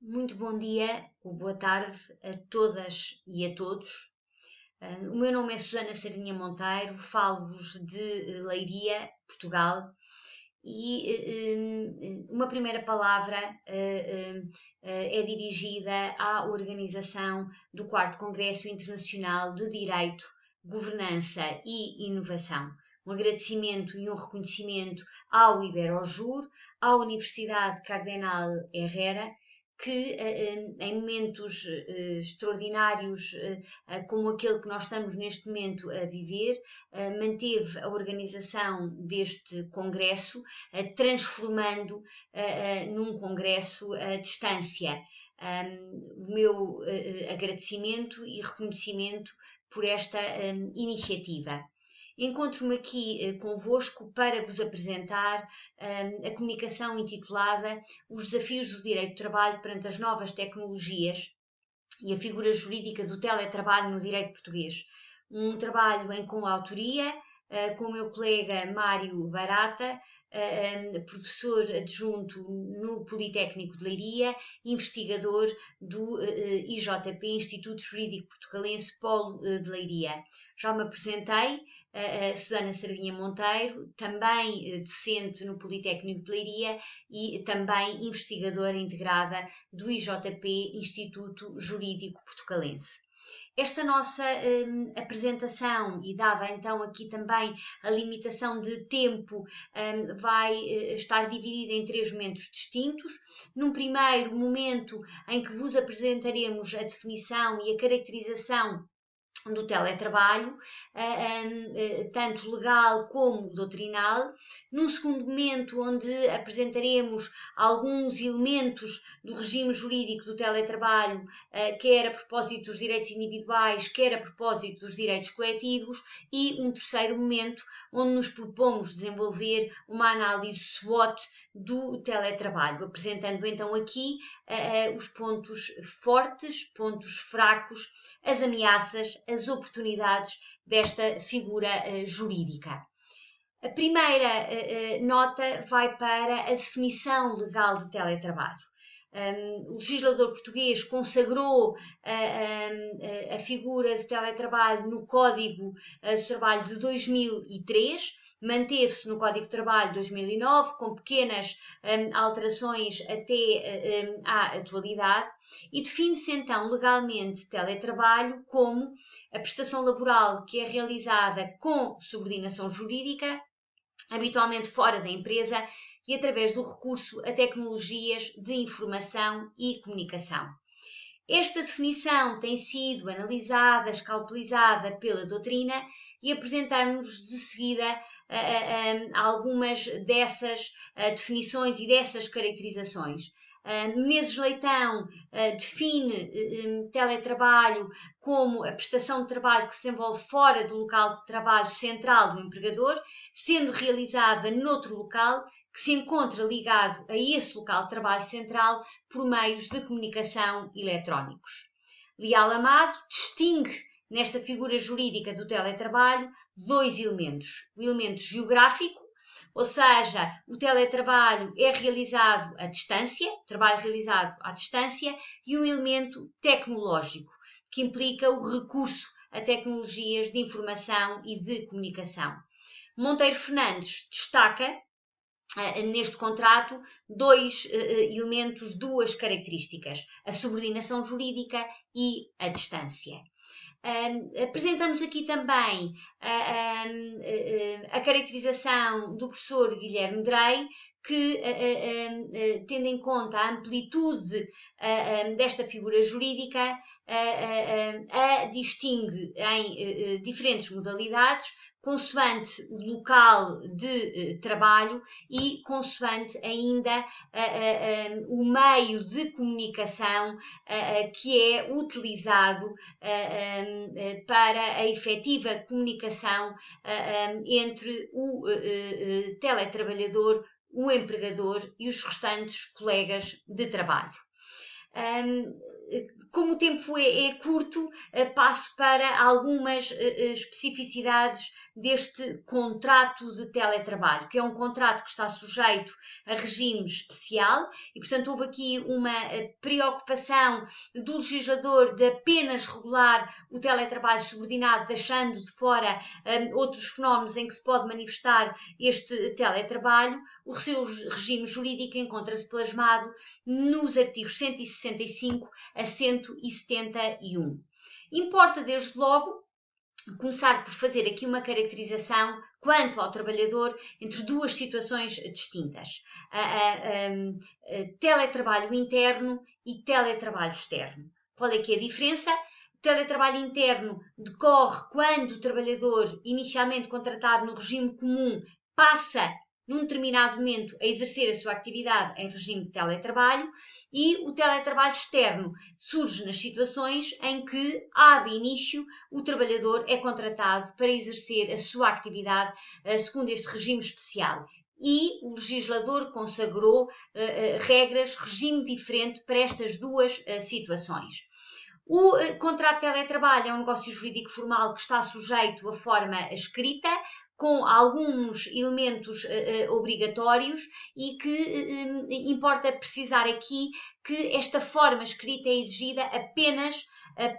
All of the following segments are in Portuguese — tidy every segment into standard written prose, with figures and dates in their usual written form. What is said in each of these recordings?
Muito bom dia ou boa tarde a todas e a todos. O meu nome é Susana Sardinha Monteiro, falo-vos de Leiria, Portugal, e uma primeira palavra é dirigida à organização do 4º Congresso Internacional de Direito, Governança e Inovação. Um agradecimento e um reconhecimento ao Iberojur, à Universidade Cardenal Herrera, que em momentos extraordinários como aquele que nós estamos neste momento a viver, manteve a organização deste congresso, transformando num congresso à distância. O meu agradecimento e reconhecimento por esta iniciativa. Encontro-me aqui convosco para vos apresentar a comunicação intitulada Os desafios do direito do trabalho perante as novas tecnologias e a figura jurídica do teletrabalho no direito português. Um trabalho em coautoria com o meu colega Mário Barata, professor adjunto no Politécnico de Leiria, investigador do IJP, Instituto Jurídico Portugalense, Polo de Leiria. Já me apresentei, Susana Sardinha Monteiro, também docente no Politécnico de Leiria e também investigadora integrada do IJP, Instituto Jurídico Portugalense. Esta nossa apresentação, e dada então aqui também a limitação de tempo, vai estar dividida em 3 momentos distintos. Num primeiro momento em que vos apresentaremos a definição e a caracterização do teletrabalho, tanto legal como doutrinal. Num segundo momento, onde apresentaremos alguns elementos do regime jurídico do teletrabalho, quer a propósito dos direitos individuais, quer a propósito dos direitos coletivos, e um terceiro momento, onde nos propomos desenvolver uma análise SWOT do teletrabalho, apresentando então aqui os pontos fortes, pontos fracos, as ameaças, as oportunidades desta figura jurídica. A primeira nota vai para a definição legal de teletrabalho. O legislador português consagrou a figura de teletrabalho no Código do Trabalho de 2003, manteve-se no Código de Trabalho de 2009, com pequenas alterações até à atualidade, e define-se então legalmente teletrabalho como a prestação laboral que é realizada com subordinação jurídica, habitualmente fora da empresa, e através do recurso a tecnologias de informação e comunicação. Esta definição tem sido analisada, escalpelizada pela doutrina, e apresentamos de seguida algumas dessas definições e dessas caracterizações. Menezes Leitão define teletrabalho como a prestação de trabalho que se desenvolve fora do local de trabalho central do empregador, sendo realizada noutro local que se encontra ligado a esse local de trabalho central por meios de comunicação eletrónicos. Leal Amado distingue nesta figura jurídica do teletrabalho 2 elementos. O elemento geográfico, ou seja, o teletrabalho é realizado à distância, trabalho realizado à distância, e um elemento tecnológico, que implica o recurso a tecnologias de informação e de comunicação. Monteiro Fernandes destaca neste contrato 2 elementos, 2 características: a subordinação jurídica e a distância. Apresentamos aqui também a caracterização do professor Guilherme Drey, que, tendo em conta a amplitude desta figura jurídica, a distingue em diferentes modalidades, consoante o local de trabalho e consoante ainda o meio de comunicação que é utilizado para a efetiva comunicação entre o teletrabalhador, o empregador e os restantes colegas de trabalho. Como o tempo é curto, passo para algumas especificidades deste contrato de teletrabalho, que é um contrato que está sujeito a regime especial e, portanto, houve aqui uma preocupação do legislador de apenas regular o teletrabalho subordinado, deixando de fora outros fenómenos em que se pode manifestar este teletrabalho. O seu regime jurídico encontra-se plasmado nos artigos 165 a 171. Importa, desde logo, começar por fazer aqui uma caracterização quanto ao trabalhador entre duas situações distintas: teletrabalho interno e teletrabalho externo. Qual é que é a diferença? O teletrabalho interno decorre quando o trabalhador, inicialmente contratado no regime comum, passa num determinado momento a exercer a sua atividade em regime de teletrabalho, e o teletrabalho externo surge nas situações em que, ab início, o trabalhador é contratado para exercer a sua atividade segundo este regime especial. E o legislador consagrou regras, regime diferente para estas duas situações. O contrato de teletrabalho é um negócio jurídico formal que está sujeito à forma escrita, com alguns elementos obrigatórios, e que importa precisar aqui que esta forma escrita é exigida apenas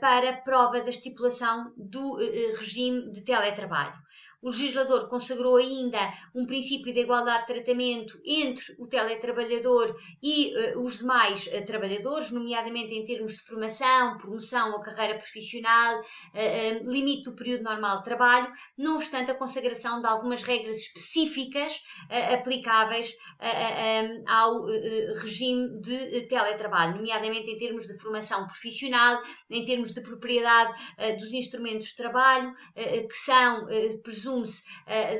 para prova da estipulação do regime de teletrabalho. O legislador consagrou ainda um princípio de igualdade de tratamento entre o teletrabalhador e os demais trabalhadores, nomeadamente em termos de formação, promoção ou carreira profissional, limite do período normal de trabalho, não obstante a consagração de algumas regras específicas aplicáveis ao regime de teletrabalho, nomeadamente em termos de formação profissional, em termos de propriedade dos instrumentos de trabalho, que são, presume-se,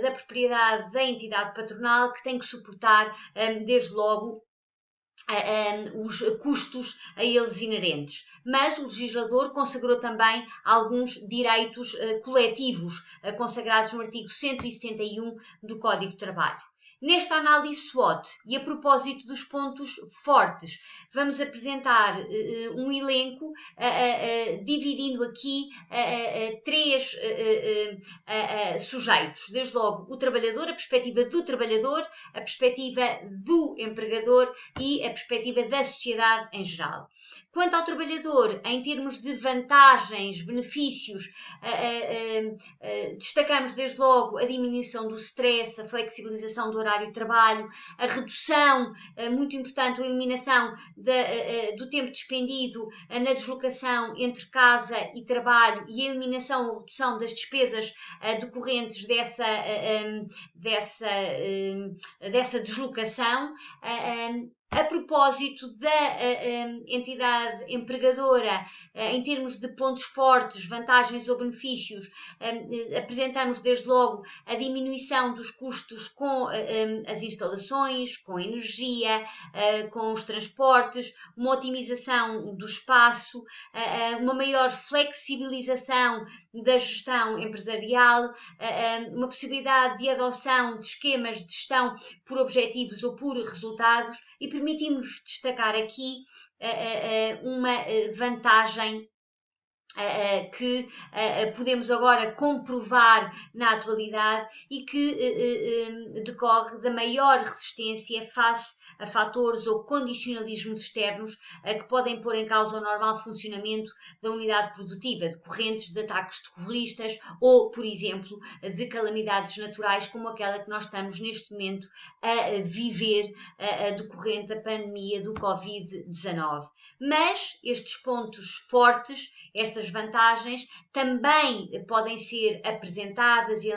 da propriedade da entidade patronal, que tem que suportar, desde logo, os custos a eles inerentes. Mas o legislador consagrou também alguns direitos coletivos, consagrados no artigo 171 do Código de Trabalho. Nesta análise SWOT, e a propósito dos pontos fortes, vamos apresentar um elenco dividindo aqui três sujeitos. Desde logo, o trabalhador, a perspectiva do trabalhador, a perspectiva do empregador e a perspectiva da sociedade em geral. Quanto ao trabalhador, em termos de vantagens, benefícios, destacamos desde logo a diminuição do stress, a flexibilização do horário de trabalho, a redução, muito importante, a eliminação do tempo despendido na deslocação entre casa e trabalho, e a eliminação ou redução das despesas decorrentes dessa deslocação. A propósito da entidade empregadora, em termos de pontos fortes, vantagens ou benefícios, apresentamos desde logo a diminuição dos custos com as instalações, com a energia, com os transportes, uma otimização do espaço, uma maior flexibilização da gestão empresarial, uma possibilidade de adoção de esquemas de gestão por objetivos ou por resultados, e permitimos destacar aqui uma vantagem que podemos agora comprovar na atualidade e que decorre da maior resistência face a fatores ou condicionalismos externos que podem pôr em causa o normal funcionamento da unidade produtiva, decorrentes de ataques terroristas ou, por exemplo, de calamidades naturais como aquela que nós estamos neste momento a viver, decorrente da pandemia do Covid-19. Mas estes pontos fortes, estas vantagens, também podem ser apresentadas e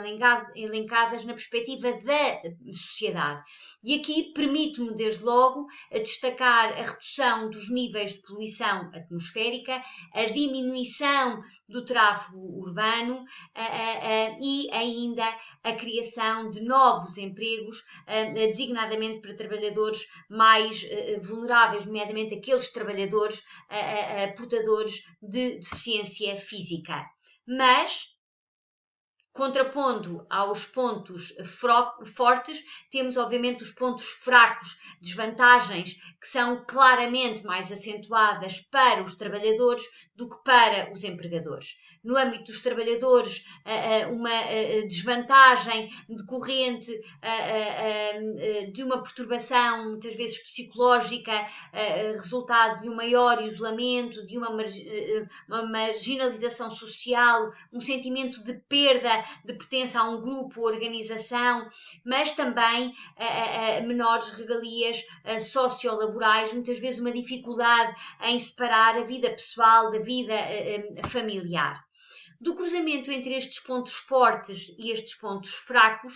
elencadas na perspectiva da sociedade. E aqui permite-me, desde logo, destacar a redução dos níveis de poluição atmosférica, a diminuição do tráfego urbano e ainda a criação de novos empregos, designadamente para trabalhadores mais vulneráveis, nomeadamente aqueles trabalhadores portadores de deficiência física. Mas, contrapondo aos pontos fortes, temos obviamente os pontos fracos, desvantagens que são claramente mais acentuadas para os trabalhadores do que para os empregadores. No âmbito dos trabalhadores, uma desvantagem decorrente de uma perturbação, muitas vezes psicológica, resultado de um maior isolamento, de uma marginalização social, um sentimento de perda de pertença a um grupo, organização, mas também menores regalias sociolaborais, muitas vezes uma dificuldade em separar a vida pessoal da vida familiar. Do cruzamento entre estes pontos fortes e estes pontos fracos,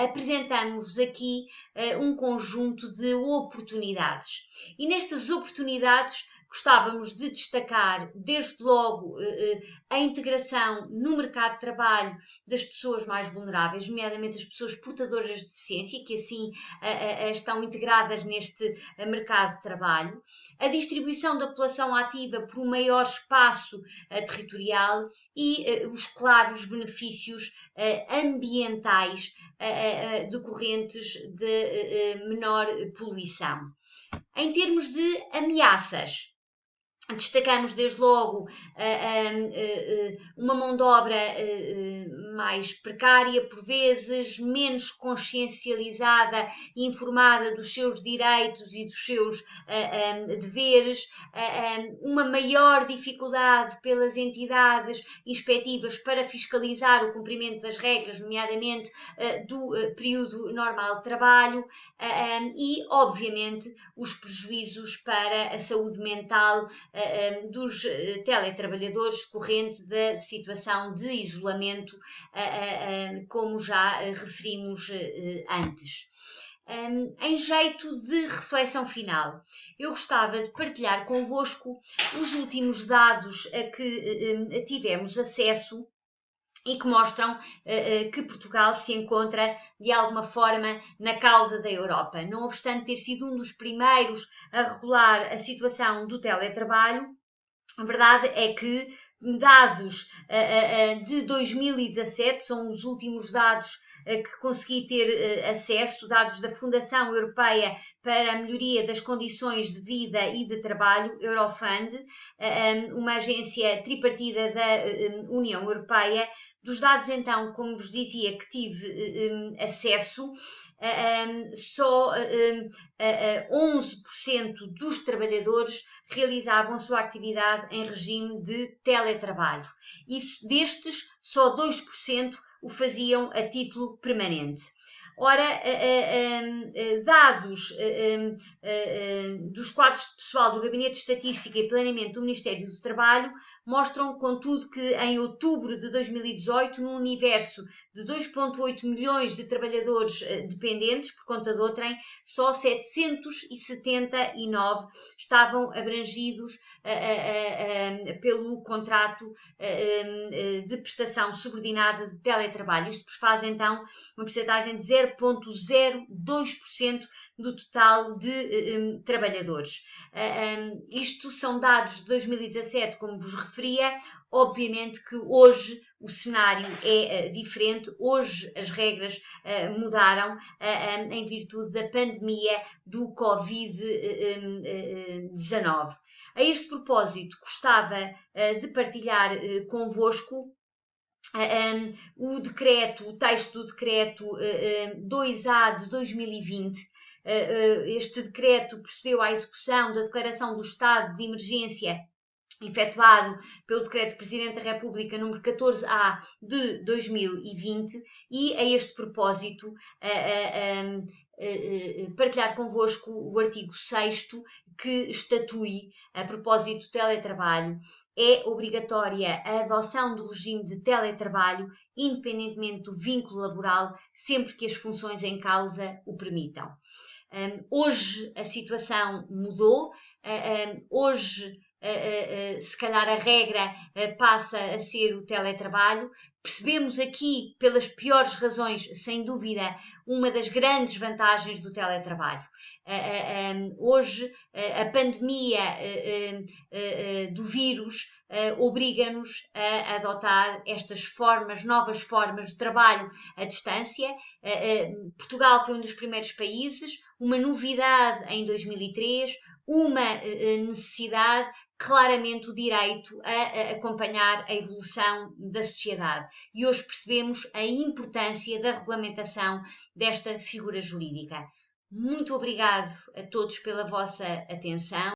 apresentamos aqui um conjunto de oportunidades. E nestas oportunidades gostávamos de destacar, desde logo, a integração no mercado de trabalho das pessoas mais vulneráveis, nomeadamente as pessoas portadoras de deficiência, que assim estão integradas neste mercado de trabalho, a distribuição da população ativa por um maior espaço territorial e os claros benefícios ambientais decorrentes de menor poluição. Em termos de ameaças, destacamos desde logo uma mão de obra mais precária, por vezes, menos consciencializada e informada dos seus direitos e dos seus deveres, uma maior dificuldade pelas entidades inspectivas para fiscalizar o cumprimento das regras, nomeadamente do período normal de trabalho, e, obviamente, os prejuízos para a saúde mental dos teletrabalhadores corrente da situação de isolamento, como já referimos antes. Em jeito de reflexão final, eu gostava de partilhar convosco os últimos dados a que tivemos acesso e que mostram que Portugal se encontra, de alguma forma, na causa da Europa. Não obstante ter sido um dos primeiros a regular a situação do teletrabalho, a verdade é que dados de 2017, são os últimos dados que consegui ter acesso, dados da Fundação Europeia para a Melhoria das Condições de Vida e de Trabalho, Eurofund, uma agência tripartida da União Europeia. Dos dados, então, como vos dizia, que tive acesso, só 11% dos trabalhadores realizavam a sua atividade em regime de teletrabalho. Destes, só 2% o faziam a título permanente. Ora, dados dos quadros de pessoal do Gabinete de Estatística e Planeamento do Ministério do Trabalho mostram, contudo, que em outubro de 2018, num universo de 2,8 milhões de trabalhadores dependentes por conta de outrem, só 779 estavam abrangidos pelo contrato de prestação subordinada de teletrabalho. Isto faz, então, uma percentagem de 0,02% do total de trabalhadores. Isto são dados de 2017, como vos referia. Obviamente que hoje o cenário é diferente, hoje as regras mudaram em virtude da pandemia do Covid-19. A este propósito, gostava de partilhar convosco o texto do decreto 2A de 2020. Este decreto procedeu à execução da declaração do estado de emergência efetuado pelo Decreto do Presidente da República número 14A de 2020 e, a este propósito, partilhar convosco o artigo 6º que estatui, a propósito do teletrabalho, é obrigatória a adoção do regime de teletrabalho, independentemente do vínculo laboral, sempre que as funções em causa o permitam. Hoje a situação mudou, hoje se calhar a regra passa a ser o teletrabalho. Percebemos aqui, pelas piores razões, sem dúvida, uma das grandes vantagens do teletrabalho. Hoje, a pandemia do vírus obriga-nos a adotar estas novas formas de trabalho à distância. Portugal foi um dos primeiros países, uma novidade em 2003, uma necessidade, claramente o direito a acompanhar a evolução da sociedade. E hoje percebemos a importância da regulamentação desta figura jurídica. Muito obrigado a todos pela vossa atenção.